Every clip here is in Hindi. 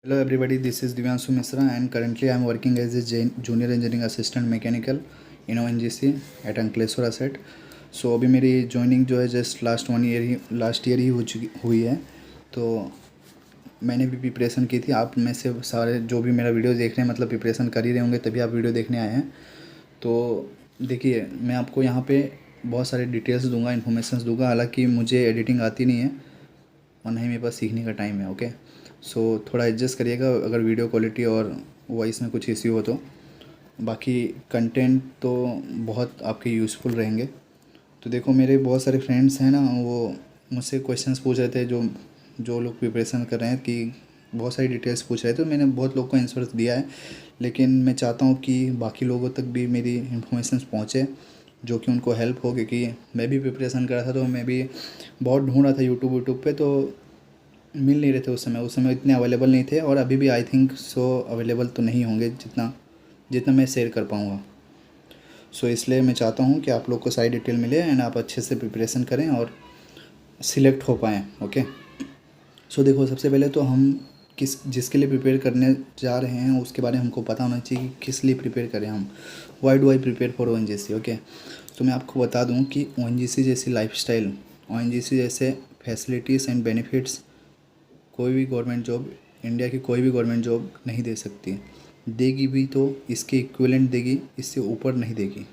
Hello everybody, this is Divyanshu Misra and currently I am working as a junior engineering assistant mechanical in ONGC at Ankleshwar asset. सो अभी मेरी ज्वाइनिंग जो है जस्ट लास्ट ईयर ही हुई है। तो मैंने भी प्रिपरेशन की थी। आप में से सारे जो भी मेरा वीडियो देख रहे हैं मतलब प्रिपरेशन कर ही रहे होंगे तभी आप वीडियो देखने आए हैं। तो देखिए, मैं आपको यहाँ पे बहुत सारे डिटेल्स दूंगा, इन्फॉर्मेशंस दूंगा। हालांकि मुझे एडिटिंग आती नहीं है और नहीं मेरे पास सीखने का टाइम है। ओके, सो थोड़ा एडजस्ट करिएगा अगर वीडियो क्वालिटी और वॉइस में कुछ इश्यू हो तो। बाकी कंटेंट तो बहुत आपके यूज़फुल रहेंगे। तो देखो, मेरे बहुत सारे फ्रेंड्स हैं ना, वो मुझसे क्वेश्चंस पूछ रहे थे, जो जो लोग प्रिपरेशन कर रहे हैं, कि बहुत सारी डिटेल्स पूछ रहे थे। तो मैंने बहुत लोग को आंसर दिया है, लेकिन मैं चाहता हूँ कि बाकी लोगों तक भी मेरी इन्फॉर्मेशंस पहुँचे जो कि उनको हेल्प हो। क्योंकि मैं भी प्रिपरेशन कर रहा था तो मैं भी बहुत ढूंढ रहा था यूट्यूब पे, तो मिल नहीं रहे थे उस समय इतने अवेलेबल नहीं थे। और अभी भी आई थिंक सो अवेलेबल तो नहीं होंगे जितना जितना मैं शेयर कर पाऊँगा। सो इसलिए मैं चाहता हूँ कि आप लोग को सारी डिटेल मिले एंड आप अच्छे से प्रिपरेशन करें और सिलेक्ट हो पाएँ। ओके, सो देखो, सबसे पहले तो हम जिसके लिए प्रिपेयर करने जा रहे हैं उसके बारे में हमको पता होना चाहिए कि किस लिए प्रिपेयर करें हम। Why do I prepare for ONGC। Okay, तो मैं आपको बता दूं कि ONGC जैसी लाइफस्टाइल, ONGC जैसे फैसिलिटीज़ एंड बेनिफिट्स कोई भी गवर्नमेंट जॉब, इंडिया की कोई भी गवर्नमेंट जॉब नहीं दे सकती। देगी भी तो इसके इक्विवेलेंट देगी, इससे ऊपर नहीं देगी।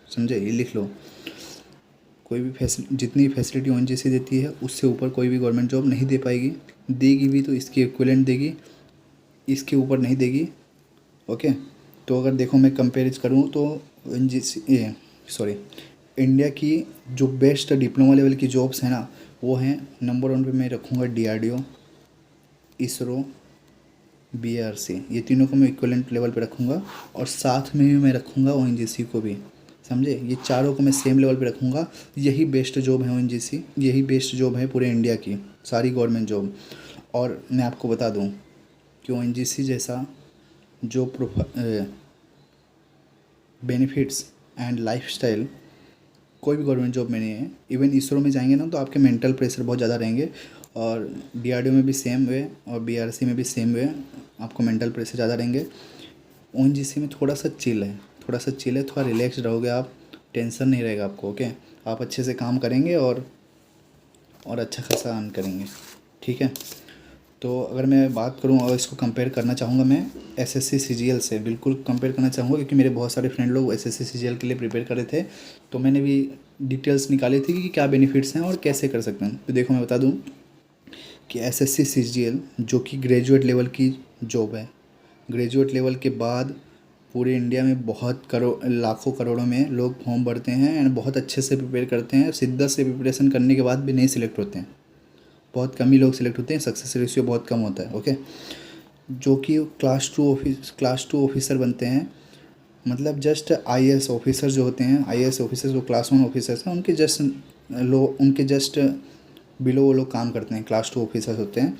समझे? ये लिख लो। कोई भी जितनी फैसिलिटी ONGC देती है उससे ऊपर कोई भी गवर्नमेंट जॉब नहीं दे पाएगी। देगी भी तो इसके इक्विवेलेंट देगी, इसके ऊपर नहीं देगी। ओके, तो अगर देखो मैं कंपेयर करूँ तो इंडिया की जो बेस्ट डिप्लोमा लेवल की जॉब्स हैं ना, वो हैं नंबर 1 पे मैं रखूँगा DRDO, इसरो, BRC। ये तीनों को मैं इक्वलेंट लेवल पे रखूँगा और साथ में भी मैं रखूँगा ONGC को भी। समझे? ये चारों को मैं सेम लेवल पे रखूँगा। यही बेस्ट जॉब है ONGC, यही बेस्ट जॉब है पूरे इंडिया की सारी गवर्नमेंट जॉब। और मैं आपको बता दूँ कि ONGC जैसा जो बेनिफिट्स एंड लाइफस्टाइल कोई भी गवर्नमेंट जॉब में नहीं है। इवन इसरो में जाएंगे ना तो आपके मेंटल प्रेशर बहुत ज़्यादा रहेंगे, और DRDO में भी सेम वे और BRC में भी सेम वे, आपको मेंटल प्रेशर ज़्यादा रहेंगे। ONGC में थोड़ा सा चिल है, थोड़ा रिलैक्स रहोगे आप, टेंशन नहीं रहेगा आपको। ओके, आप अच्छे से काम करेंगे और अच्छा खासा अर्न करेंगे। ठीक है, तो अगर मैं बात करूं और इसको कंपेयर करना चाहूँगा, मैं SSC CGL से बिल्कुल कंपेयर करना चाहूँगा, क्योंकि मेरे बहुत सारे फ्रेंड लोग SSC CGL के लिए प्रिपेयर कर रहे थे। तो मैंने भी डिटेल्स निकाली थी कि क्या बेनिफिट्स हैं और कैसे कर सकते हैं। तो देखो, मैं बता दूं कि SSC CGL जो कि ग्रेजुएट लेवल की जॉब है, ग्रेजुएट लेवल के बाद पूरे इंडिया में बहुत लाखों करोड़ों में लोग फॉर्म भरते हैं एंड बहुत अच्छे से प्रिपेयर करते हैं। शिद्दत से प्रिपरेशन करने के बाद भी नहीं सिलेक्ट होते हैं, बहुत कम ही लोग सिलेक्ट होते हैं, सक्सेस रेशियो बहुत कम होता है। ओके, जो कि क्लास टू ऑफिसर बनते हैं, मतलब जस्ट IAS ऑफिसर जो होते हैं, IAS ऑफिसर जो क्लास 1 ऑफिसर्स हैं उनके जस्ट बिलो वो लोग काम करते हैं, क्लास 2 ऑफिसर्स होते हैं।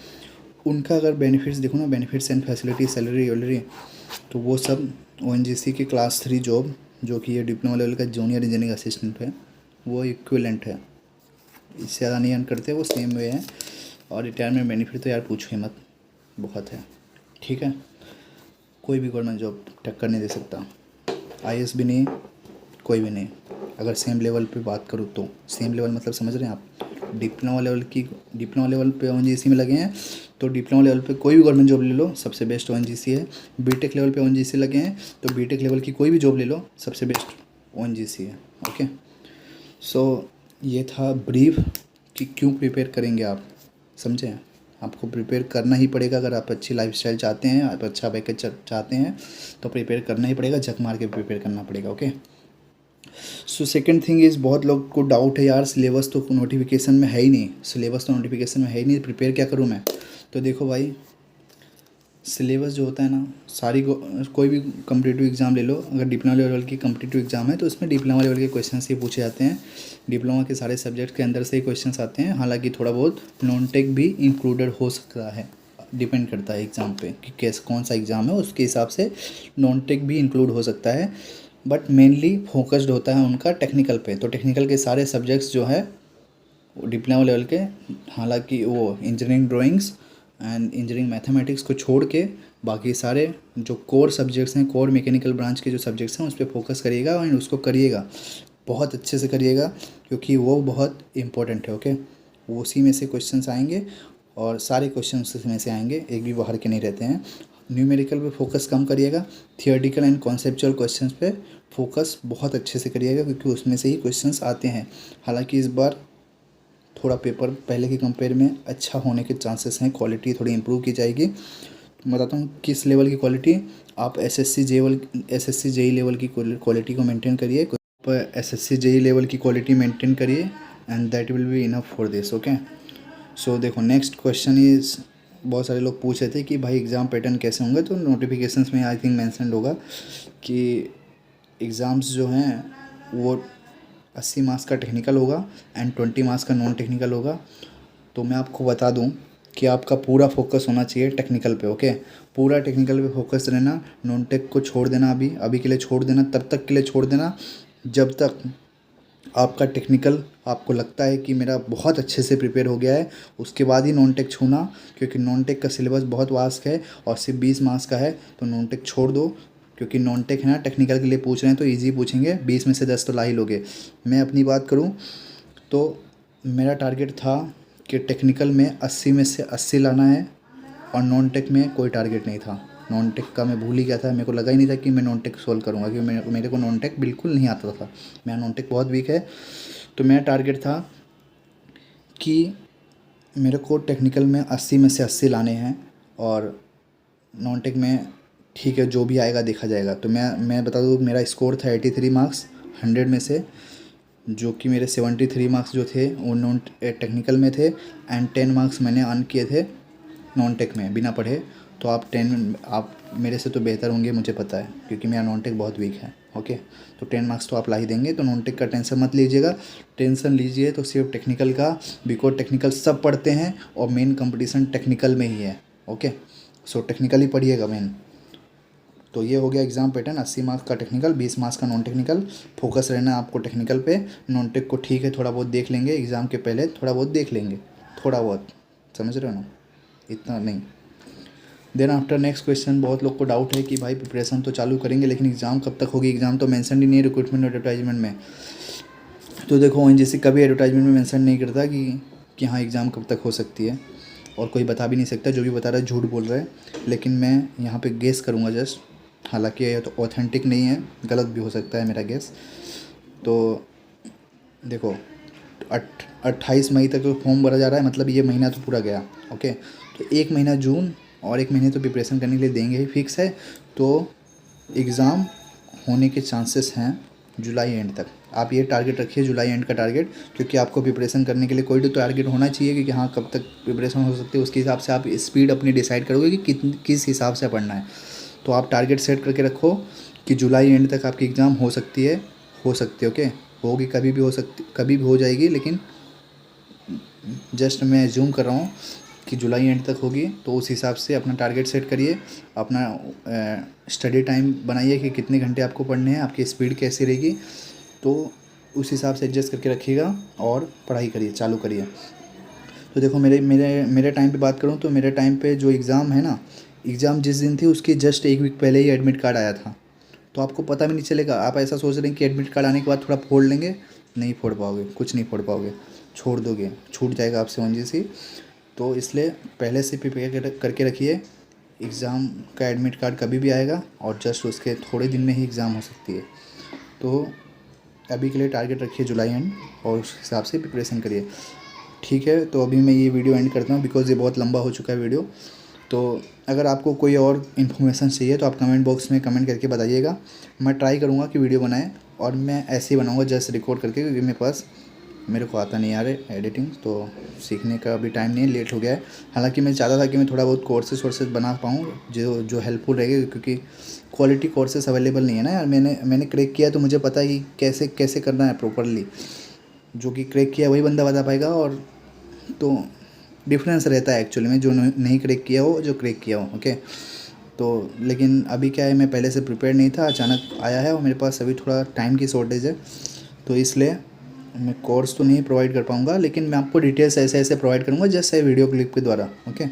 उनका अगर बेनिफिट्स देखो ना, बेनिफिट्स एंड फैसिलिटी, सैलरी वैलरी, तो वो सब ONGC की क्लास 3 जॉब जो कि ये डिप्लोमा लेवल का जूनियर इंजीनियरिंग असिस्टेंट है, वो इक्विवेलेंट है। इससे ज़्यादा नहीं अर्न करते, वो सेम वे है। और रिटायरमेंट बेनिफिट तो यार पूछो ही मत, बहुत है। ठीक है, कोई भी गवर्नमेंट जॉब टक्कर नहीं दे सकता, IAS भी नहीं, कोई भी नहीं। अगर सेम लेवल पे बात करूँ तो सेम लेवल मतलब समझ रहे हैं आप, डिप्लोमा लेवल पे ONGC में लगे हैं तो डिप्लोमा लेवल पे कोई भी गवर्नमेंट जॉब ले लो, सबसे बेस्ट ONGC है। बीटेक लेवल पे ONGC लगे हैं तो बीटेक लेवल की कोई भी जॉब ले लो, सबसे बेस्ट ONGC है। ओके, सो ये था ब्रीफ कि क्यों प्रिपेयर करेंगे आप। समझे? आपको प्रिपेयर करना ही पड़ेगा। अगर आप अच्छी लाइफस्टाइल चाहते हैं, आप अच्छा पैकेज चाहते हैं तो प्रिपेयर करना ही पड़ेगा, झक मार के प्रिपेयर करना पड़ेगा। Okay, so second thing is, बहुत लोग को डाउट है यार सिलेबस तो नोटिफिकेशन में है ही नहीं, प्रिपेयर क्या करूँ मैं। तो देखो भाई, सिलेबस जो होता है ना, कोई भी कम्पिटिटिव एग्ज़ाम ले लो, अगर डिप्लोमा लेवल की कम्पिटिटिव एग्ज़ाम है तो उसमें डिप्लोमा लेवल के क्वेश्चंस ही पूछे जाते हैं। डिप्लोमा के सारे सब्जेक्ट के अंदर से ही क्वेश्चंस आते हैं। हालांकि थोड़ा बहुत नॉन टेक भी इंक्लूडेड हो सकता है, डिपेंड करता है एग्ज़ाम पे कि कौन सा एग्ज़ाम है, उसके हिसाब से नॉन टेक भी इंक्लूड हो सकता है। बट मेनली फोकस्ड होता है उनका टेक्निकल पे। तो टेक्निकल के सारे सब्जेक्ट्स जो है डिप्लोमा लेवल के, हालांकि वो engineering drawings and engineering mathematics को छोड़ के बाकी सारे जो कोर सब्जेक्ट्स हैं, कोर मैकेनिकल ब्रांच के जो सब्जेक्ट्स हैं उस पर फोकस करिएगा एंड उसको करिएगा, बहुत अच्छे से करिएगा, क्योंकि वो बहुत इंपॉर्टेंट है। ओके, वो उसी में से क्वेश्चंस आएंगे और सारे क्वेश्चंस उसमें से आएंगे, एक भी बाहर के नहीं रहते हैं। न्यूमेरिकल पे फोकस कम करिएगा, थियोरेटिकल एंड कॉन्सेप्चुअल क्वेश्चंस पे फोकस बहुत अच्छे से करिएगा, क्योंकि उसमें से ही क्वेश्चंस आते हैं। हालांकि इस बार थोड़ा पेपर पहले के कंपेयर में अच्छा होने के चांसेस हैं, क्वालिटी थोड़ी इंप्रूव की जाएगी। मैं बताता हूँ किस लेवल की क्वालिटी। आप एसएससी जेई लेवल की क्वालिटी को मेंटेन करिए, एसएससी जेई लेवल की क्वालिटी मेंटेन करिए and that will be enough for this. Okay, so देखो नेक्स्ट क्वेश्चन इज़, बहुत सारे लोग पूछ रहे थे कि भाई एग्ज़ाम पैटर्न कैसे होंगे, तो नोटिफिकेशंस में आई थिंक मेंशन होगा कि एग्ज़ाम्स जो हैं वो 80 मार्क्स का टेक्निकल होगा एंड 20 मार्क्स का नॉन टेक्निकल होगा। तो मैं आपको बता दूं कि आपका पूरा फोकस होना चाहिए टेक्निकल पे। ओके, पूरा टेक्निकल पे फोकस रहना, नॉन टेक को छोड़ देना, अभी के लिए छोड़ देना, तब तक के लिए छोड़ देना जब तक आपका टेक्निकल आपको लगता है कि मेरा बहुत अच्छे से प्रिपेयर हो गया है, उसके बाद ही नॉन टेक छूना, क्योंकि नॉन टेक का सिलेबस बहुत वास्ट है और सिर्फ 20 मार्क्स का है। तो नॉन टेक छोड़ दो, क्योंकि नॉन टेक है ना, टेक्निकल के लिए पूछ रहे हैं तो इजी पूछेंगे, 20 में से 10 तो ला ही लोगे। मैं अपनी बात करूं तो मेरा टारगेट था कि टेक्निकल में 80 में से 80 लाना है और नॉन टेक में कोई टारगेट नहीं था। नॉन टेक का मैं भूल ही गया था, मेरे को लगा ही नहीं था कि मैं नॉन टेक सोल्व करूँगा, क्योंकि मेरे को नॉन टेक बिल्कुल नहीं आता था, मेरा नॉन टेक बहुत वीक है। तो मेरा टारगेट था कि मेरे को टेक्निकल में 80 में से 80 लाने हैं और नॉन टेक में ठीक है जो भी आएगा देखा जाएगा। तो मैं बता दूँ मेरा स्कोर था 83 मार्क्स 100 में से, जो कि मेरे 73 मार्क्स जो थे वो नॉन टेक्निकल में थे एंड 10 मार्क्स मैंने अर्न किए थे नॉन टेक में बिना पढ़े। तो आप मेरे से तो बेहतर होंगे मुझे पता है, क्योंकि मेरा नॉन टेक बहुत वीक है। ओके, तो 10 मार्क्स तो आप ला ही देंगे, तो नॉन टेक का टेंशन मत लीजिएगा। टेंशन लीजिए तो सिर्फ टेक्निकल का, बिकॉज टेक्निकल सब पढ़ते हैं और मेन कंपटीशन टेक्निकल में ही है। ओके, सो टेक्निकल ही पढ़िएगा मेन। तो ये हो गया एग्ज़ाम पैटर्न, 80 मार्क्स का टेक्निकल, 20 मार्क्स का नॉन टेक्निकल। फोकस रहना है आपको टेक्निकल पे। नॉन टेक को ठीक है थोड़ा बहुत देख लेंगे एग्ज़ाम के पहले, थोड़ा बहुत देख लेंगे, थोड़ा बहुत, समझ रहे हो ना, इतना नहीं। देन आफ्टर नेक्स्ट क्वेश्चन, बहुत लोग को डाउट है कि भाई प्रिपरेशन तो चालू करेंगे लेकिन एग्ज़ाम कब तक होगी, एग्ज़ाम तो मेंशन ही नहीं है रिक्रूटमेंट एडवर्टाइजमेंट में। तो देखो ओएनजीसी कभी एडवर्टाइजमेंट में मेंशन नहीं करता कि हाँ एग्ज़ाम कब तक हो सकती है, और कोई बता भी नहीं सकता, जो भी बता रहा है झूठ बोल रहा है। लेकिन मैं यहाँ पे गेस करूँगा जस्ट, हालांकि ये तो ऑथेंटिक नहीं है, गलत भी हो सकता है मेरा गेस। तो देखो 28 मई तक तो फॉर्म भरा जा रहा है, मतलब ये महीना तो पूरा गया। ओके, तो 1 महीना जून और 1 महीने तो प्रिपरेशन करने के लिए देंगे ही, फिक्स है। तो एग्ज़ाम होने के चांसेस हैं जुलाई एंड तक। आप ये टारगेट रखिए जुलाई एंड का टारगेट, क्योंकि आपको प्रिपरेशन करने के लिए कोई तो टारगेट होना चाहिए, क्योंकि हाँ कब तक प्रिपरेशन हो सकती है उसके हिसाब से आप स्पीड अपनी डिसाइड करोगे कि किस हिसाब से पढ़ना है। तो आप टारगेट सेट करके रखो कि जुलाई एंड तक आपकी एग्ज़ाम हो सकती है, ओके, होगी, कभी भी हो सकती, कभी भी हो जाएगी, लेकिन जस्ट मैं एज्यूम कर रहा हूँ कि जुलाई एंड तक होगी। तो उस हिसाब से अपना टारगेट सेट करिए, अपना स्टडी टाइम बनाइए कि कितने घंटे आपको पढ़ने हैं, आपकी स्पीड कैसी रहेगी, तो उस हिसाब से एडजस्ट करके रखिएगा और पढ़ाई करिए, चालू करिए। तो देखो मेरे टाइम पे बात करूँ तो मेरे टाइम पे जो एग्ज़ाम है ना, एग्ज़ाम जिस दिन थी उसके जस्ट 1 वीक पहले ही एडमिट कार्ड आया था। तो आपको पता भी नहीं चलेगा, आप ऐसा सोच रहे हैं कि एडमिट कार्ड आने के बाद थोड़ा फोड़ लेंगे, नहीं फोड़ पाओगे, कुछ नहीं फोड़ पाओगे, छोड़ दोगे, छूट जाएगा आपसे ओएनजीसी। तो इसलिए पहले से प्रिपेयर करके रखिए, एग्ज़ाम का एडमिट कार्ड कभी भी आएगा और जस्ट उसके थोड़े दिन में ही एग्ज़ाम हो सकती है। तो अभी के लिए टारगेट रखिए जुलाई एंड और उस हिसाब से प्रिपरेशन करिए, ठीक है। तो अभी मैं ये वीडियो एंड करता हूँ बिकॉज़ ये बहुत लंबा हो चुका है वीडियो। तो अगर आपको कोई और इन्फॉर्मेशन चाहिए तो आप कमेंट बॉक्स में कमेंट करके बताइएगा, मैं ट्राई करूँगा कि वीडियो बनाएं, और मैं ऐसे ही बनाऊँगा जस्ट रिकॉर्ड करके, क्योंकि मेरे को आता नहीं यार एडिटिंग, तो सीखने का अभी टाइम नहीं है, लेट हो गया है। हालांकि मैं चाहता था कि मैं थोड़ा बहुत कोर्सेज बना पाऊँ जो हेल्पफुल रहेगा, क्योंकि क्वालिटी कोर्सेज अवेलेबल नहीं है ना यार। मैंने क्रैक किया तो मुझे पता है कि कैसे करना है प्रॉपरली, जो कि क्रैक किया वही बंदा बता पाएगा, और तो डिफरेंस रहता है एक्चुअली में, जो नहीं क्रैक किया हो जो क्रैक किया हो। ओके, तो लेकिन अभी क्या है, मैं पहले से प्रिपेयर नहीं था, अचानक आया है और मेरे पास अभी थोड़ा टाइम की शॉर्टेज है, तो इसलिए मैं कोर्स तो नहीं प्रोवाइड कर पाऊँगा, लेकिन मैं आपको डिटेल्स ऐसे प्रोवाइड करूँगा जैसे वीडियो क्लिप के द्वारा। ओके,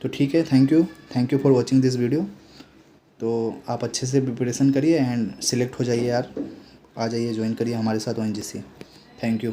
तो तो ठीक है, thank you for watching this video. तो आप अच्छे से प्रिपरेशन करिए एंड सिलेक्ट हो जाइए यार, आ जाइए, ज्वाइन करिए हमारे साथ ओएनजीसी। Thank you.